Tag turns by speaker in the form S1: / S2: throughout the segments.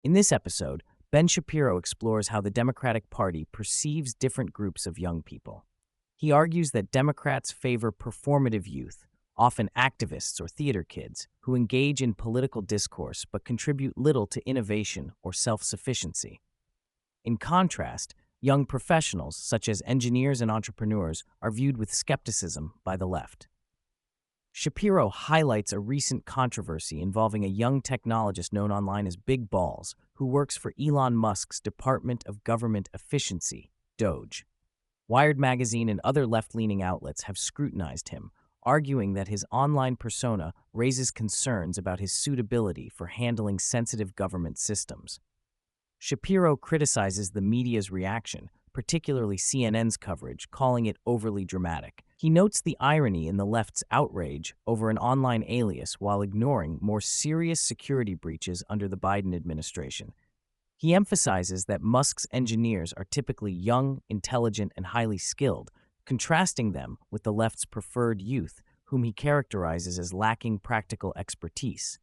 S1: In this episode, Ben Shapiro explores how the Democratic Party perceives different groups of young people. He argues that Democrats favor performative youth, often activists or theater kids, who engage in political discourse but contribute little to innovation or self-sufficiency. In contrast, young professionals, such as engineers and entrepreneurs, are viewed with skepticism by the left. Shapiro highlights a recent controversy involving a young technologist known online as Big Balls, who works for Elon Musk's Department of Government Efficiency, Doge. Wired magazine and other left-leaning outlets have scrutinized him, arguing that his online persona raises concerns about his suitability for handling sensitive government systems. Shapiro criticizes the media's reaction, particularly CNN's coverage, calling it overly dramatic. He notes the irony in the left's outrage over an online alias while ignoring more serious security breaches under the Biden administration. He emphasizes that Musk's engineers are typically young, intelligent, and highly skilled, contrasting them with the left's preferred youth, whom he characterizes as lacking practical expertise.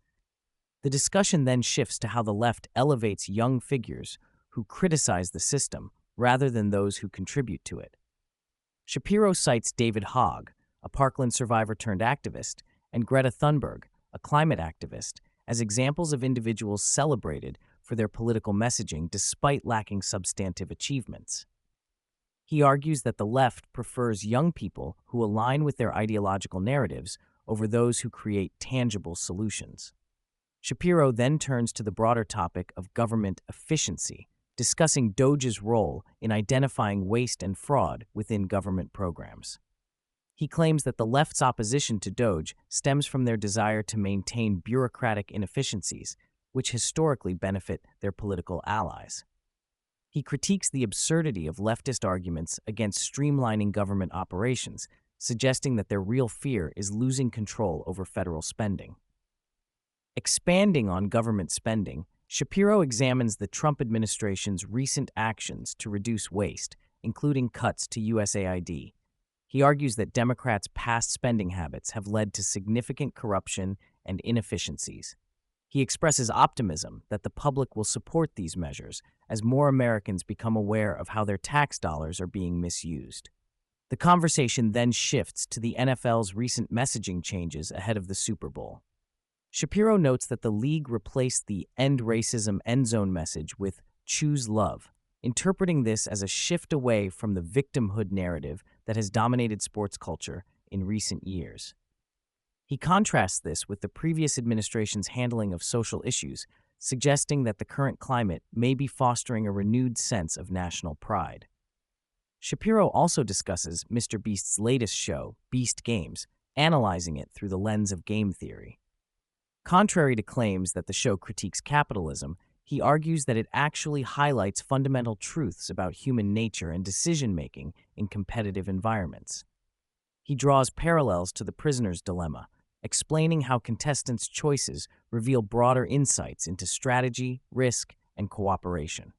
S1: The discussion then shifts to how the left elevates young figures who criticize the system rather than those who contribute to it. Shapiro cites David Hogg, a Parkland survivor turned activist, and Greta Thunberg, a climate activist, as examples of individuals celebrated for their political messaging despite lacking substantive achievements. He argues that the left prefers young people who align with their ideological narratives over those who create tangible solutions. Shapiro then turns to the broader topic of government efficiency, discussing Doge's role in identifying waste and fraud within government programs. He claims that the left's opposition to Doge stems from their desire to maintain bureaucratic inefficiencies, which historically benefit their political allies. He critiques the absurdity of leftist arguments against streamlining government operations, suggesting that their real fear is losing control over federal spending. Expanding on government spending, Shapiro examines the Trump administration's recent actions to reduce waste, including cuts to USAID. He argues that Democrats' past spending habits have led to significant corruption and inefficiencies. He expresses optimism that the public will support these measures as more Americans become aware of how their tax dollars are being misused. The conversation then shifts to the NFL's recent messaging changes ahead of the Super Bowl. Shapiro notes that the league replaced the "End Racism" end zone message with "Choose Love," interpreting this as a shift away from the victimhood narrative that has dominated sports culture in recent years. He contrasts this with the previous administration's handling of social issues, suggesting that the current climate may be fostering a renewed sense of national pride. Shapiro also discusses Mr. Beast's latest show, Beast Games, analyzing it through the lens of game theory. Contrary to claims that the show critiques capitalism, he argues that it actually highlights fundamental truths about human nature and decision-making in competitive environments. He draws parallels to the prisoner's dilemma, explaining how contestants' choices reveal broader insights into strategy, risk, and cooperation.